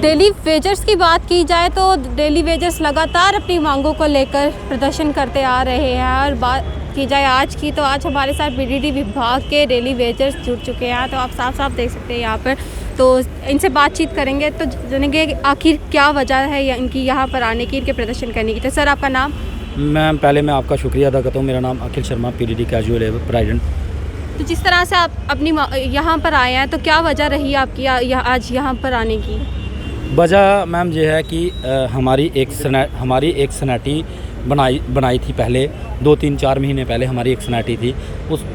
Daily wagers की बात की जाए तो डेली वेजर्स लगातार अपनी मांगों को लेकर प्रदर्शन करते आ रहे हैं। और बात की जाए आज की, तो आज हमारे साथ पीडीडी विभाग के डेली वेजर्स जुड़ चुके हैं। तो आप साफ साफ देख सकते हैं यहाँ पर, तो इनसे बातचीत करेंगे तो जानेंगे कि आखिर क्या वजह है या इनकी यहाँ पर आने की, इनके प्रदर्शन करने की। तो सर, आपका नाम? मैम, पहले मैं आपका शुक्रिया अदा करता हूँ। मेरा नाम Akhil Sharma, PDD casual labour president. तो जिस तरह से आप अपनी यहाँ पर आए हैं, तो क्या वजह रही आपकी आज यहाँ पर आने की? वजह मैम ये है कि हमारी एक सनेटी बनाई थी पहले, 2-3-4 महीने पहले हमारी एक सनेटी थी।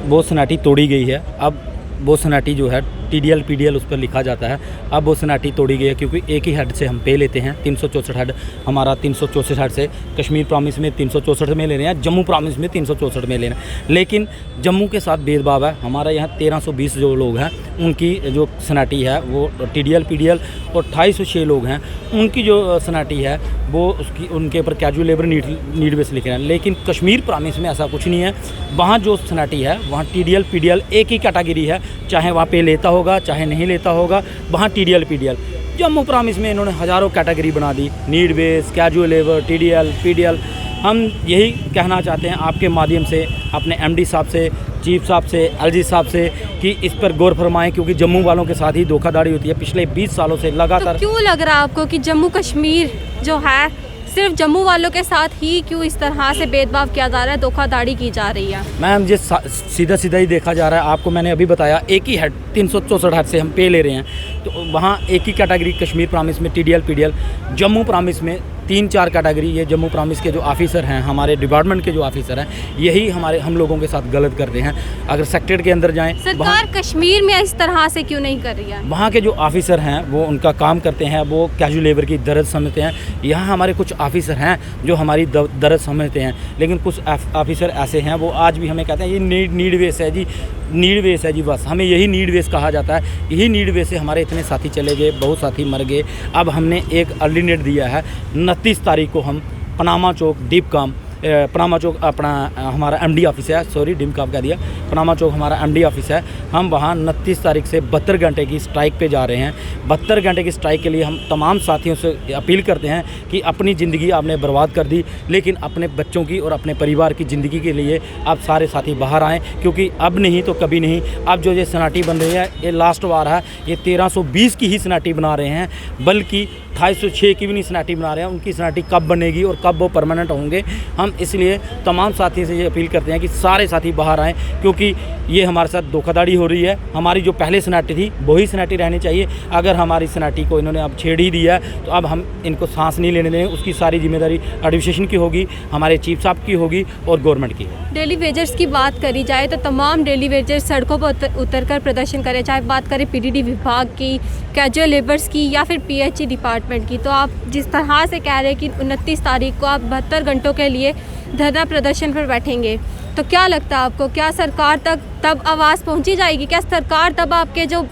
वो सनेटी तोड़ी गई है। अब वो सनेटी जो है TDL PDL उस पर लिखा जाता है। अब वो सनेटी तोड़ी गई है क्योंकि एक ही हेड से हम पे लेते हैं। 364 हेड हमारा 364 हेड से, कश्मीर प्रॉमिस में 364 में ले रहे हैं, जम्मू प्रॉमिस में 364 में ले रहे हैं। लेकिन जम्मू के साथ भेदभाव है। हमारा यहाँ 1320 जो लोग हैं उनकी जो सनेटी है वो TDL PDL, और 2806 लोग हैं उनकी जो सनेटी है वो उनके ऊपर कैजुअल लेबर नीड बेस लिख रहे हैं। लेकिन कश्मीर प्रॉमिस में ऐसा कुछ नहीं है। वहाँ जो सनेटी है वहाँ TDL PDL एक ही कैटेगरी है, चाहे वहाँ पे लेता होगा चाहे नहीं लेता होगा, वहाँ TDL PDL। जम्मू प्रॉमिस में इन्होंने हज़ारों कैटेगरी बना दी, need base, casual labour, TDL PDL। हम यही कहना चाहते हैं आपके माध्यम से अपने MD साहब से, चीफ साहब से, LG साहब से कि इस पर गौर फरमाएं, क्योंकि जम्मू वालों के साथ ही धोखाधड़ी होती है पिछले 20 सालों से लगातार। तो क्यों लग रहा है आपको कि जम्मू कश्मीर जो है सिर्फ जम्मू वालों के साथ ही क्यों इस तरह से भेदभाव किया जा रहा है, धोखाधड़ी की जा रही है? मैम, ये सीधा सीधा ही देखा जा रहा है। आपको मैंने अभी बताया, एक ही हेड 364 हेड से हम पे ले रहे हैं, तो वहाँ एक ही कैटेगरी कश्मीर प्रॉमिस में TDL PDL, जम्मू प्रॉमिस में 3-4 कैटेगरी। ये जम्मू प्रॉमिस के जो ऑफिसर हैं, हमारे डिपार्टमेंट के जो ऑफिसर हैं, यही हम लोगों के साथ गलत करते हैं। अगर सेक्टर के अंदर जाएं, सरकार कश्मीर में इस तरह से क्यों नहीं कर रही है? वहाँ के जो ऑफिसर हैं वो उनका काम करते हैं, वो कैजुअल लेबर की दर्द समझते हैं। यहाँ हमारे कुछ ऑफिसर हैं जो हमारी दर्द समझते हैं, लेकिन कुछ ऑफिसर ऐसे हैं वो आज भी हमें कहते हैं ये नीड बेस है जी, नीड बेस है जी। बस हमें यही नीड बेस कहा जाता है। यही नीड बेस से हमारे इतने साथी चले गए, बहुत साथी मर गए। अब हमने एक अर्लीनेट दिया है, 29 तारीख को हम पनामा चौक दीपकाम, पनामा चौक अपना हमारा MD ऑफिस है, सॉरी डिमकाम कह दिया, पनामा चौक हमारा MD ऑफिस है। हम वहाँ 29 तारीख से 72 घंटे की स्ट्राइक पे जा रहे हैं। 72 घंटे की स्ट्राइक के लिए हम तमाम साथियों से अपील करते हैं कि अपनी ज़िंदगी आपने बर्बाद कर दी, लेकिन अपने बच्चों की और अपने परिवार की ज़िंदगी के लिए आप सारे साथी बाहर आएँ, क्योंकि अब नहीं तो कभी नहीं। अब जो ये सनाटी बन रही है ये लास्ट वार है। ये 1320 की ही सनाटी बना रहे हैं, बल्कि 2806 की भी नहीं सनाटी बना रहे हैं। उनकी सनाटी कब बनेगी और कब वो परमानेंट होंगे, हम इसलिए तमाम साथियों से ये अपील करते हैं कि सारे साथी बाहर आएँ, क्योंकि ये हमारे साथ धोखाधड़ी हो रही है। हमारी जो पहले सनाटी थी वही सनाटी रहनी चाहिए। अगर हमारी सनाटी को इन्होंने अब छेड़ ही दिया है तो अब हम इनको सांस नहीं लेने देंगे। उसकी सारी जिम्मेदारी एडमिनिस्ट्रेशन की होगी, हमारे चीफ साहब की होगी और गवर्नमेंट की। डेली वेजर्स की बात करी जाए तो तमाम डेली वेजर्स सड़कों पर उतर कर प्रदर्शन करें, चाहे बात करें पीडीडी विभाग की, कैजुअल लेबर्स की या फिर PHE डिपार्टमेंट की। तो आप जिस तरह से कह रहे हैं कि 29 तारीख को आप 72 घंटों के लिए धरना प्रदर्शन पर बैठेंगे, तो क्या लगता है आपको, क्या सरकार तक तब आवाज़ पहुंची जाएगी? क्या सरकार तब आपके जो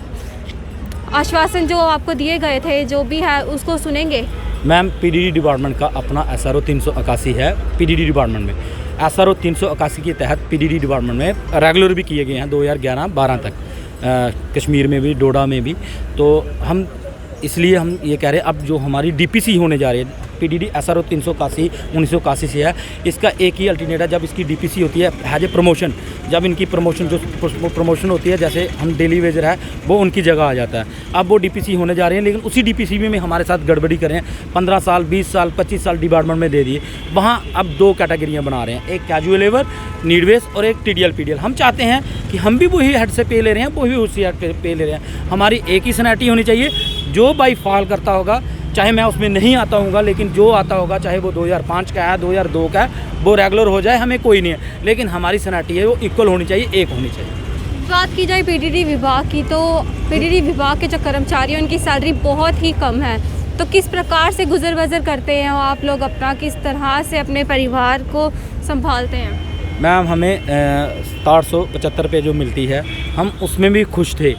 आश्वासन जो आपको दिए गए थे जो भी है उसको सुनेंगे? मैम, PDD डिपार्टमेंट का अपना SRO 381 है। PDD डिपार्टमेंट में SRO 381 के तहत PDD डिपार्टमेंट में रेगुलर भी किए गए हैं 2011-12 तक, कश्मीर में भी, डोडा में भी। तो हम इसलिए हम ये कह रहे हैं, अब जो हमारी DPC होने जा रही है, PDD SRO 381 1981 से है, इसका एक ही अल्टरनेट है। जब इसकी DPC होती है एज ए प्रमोशन, जब इनकी प्रमोशन जो प्रमोशन होती है, जैसे हम डेली वेजर है वो उनकी जगह आ जाता है। अब वो DPC होने जा रहे हैं, लेकिन उसी DPC में हमारे साथ गड़बड़ी कर रहे हैं। 15 साल 20 साल 25 साल डिपार्टमेंट में दे दिए। वहाँ अब 2 कैटेगरियाँ बना रहे हैं, एक कैजुअल लेबर नीड बेस और एक TDL PDL। हम चाहते हैं कि हम भी वही हेड से पे ले रहे हैं, वही उसी हेड पे ले रहे हैं। हमारी एक ही सनाटी होनी चाहिए। जो बाई फॉल करता होगा, चाहे मैं उसमें नहीं आता हूँगा, लेकिन जो आता होगा, चाहे वो 2005 का है 2002 का है, वो रेगुलर हो जाए, हमें कोई नहीं है। लेकिन हमारी सनाटी है वो इक्वल होनी चाहिए, एक होनी चाहिए। बात की जाए PDD विभाग की, तो PDD विभाग के जो कर्मचारी हैं उनकी सैलरी बहुत ही कम है। तो किस प्रकार से गुजर बसर करते हैं आप लोग अपना, किस तरह से अपने परिवार को संभालते हैं? मैम, हमें 775 रुपये जो मिलती है, हम उसमें भी खुश थे।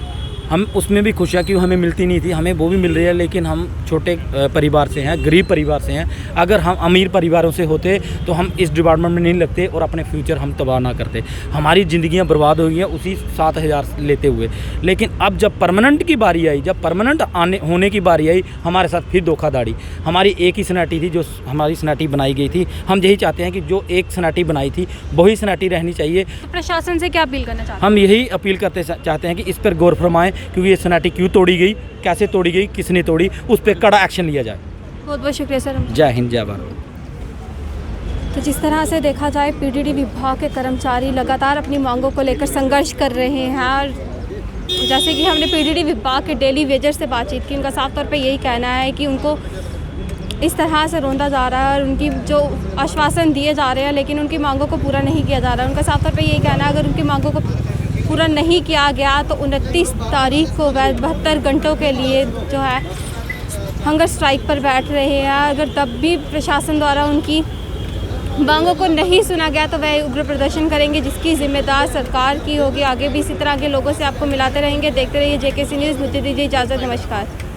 हम उसमें भी खुश हैं कि हमें मिलती नहीं थी, हमें वो भी मिल रही है, लेकिन हम छोटे परिवार से हैं, गरीब परिवार से हैं। अगर हम अमीर परिवारों से होते तो हम इस डिपार्टमेंट में नहीं लगते और अपने फ्यूचर हम तबाह ना करते। हमारी ज़िंदगियाँ बर्बाद हो गई हैं उसी 7,000 लेते हुए। लेकिन अब जब परमानेंट की बारी आई, जब परमानेंट होने की बारी आई, हमारे साथ फिर धोखाधड़ी। हमारी एक ही स्नैटी थी जो हमारी स्नैटी बनाई गई थी। हम यही चाहते हैं कि जो एक स्नैटी बनाई थी वही स्नैटी रहनी चाहिए। तो प्रशासन से क्या अपील करना चाहते हैं? हम यही अपील करते चाहते हैं कि इस पर गौर फरमाएं, क्योंकि ये स्नैटी क्यों तोड़ी गई, कैसे तोड़ी गई, किसने तोड़ी, उस पर कड़ा एक्शन लिया जाए। बहुत बहुत शुक्रिया सर। जय हिंद, जय भारत। तो जिस तरह से देखा जाए पीडीडी विभाग के कर्मचारी लगातार अपनी मांगों को लेकर संघर्ष कर रहे हैं और जैसे कि हमने पीडीडी विभाग के डेली वेजर से बातचीत की, उनका साफ तौर पे यही कहना है कि उनको इस तरह से रोंदा जा रहा है और उनकी जो आश्वासन दिए जा रहे हैं लेकिन उनकी मांगों को पूरा नहीं किया जा रहा है। उनका साफ तौर पे यही कहना है अगर उनकी मांगों को पूरा नहीं किया गया तो 29 तारीख को वह 72 घंटों के लिए जो है हंगर स्ट्राइक पर बैठ रहे हैं। अगर तब भी प्रशासन द्वारा उनकी मांगों को नहीं सुना गया तो वह उग्र प्रदर्शन करेंगे, जिसकी जिम्मेदार सरकार की होगी। आगे भी इसी तरह के लोगों से आपको मिलाते रहेंगे। देखते रहिए JKC न्यूज़। मुझे दीजिए इजाज़त। नमस्कार।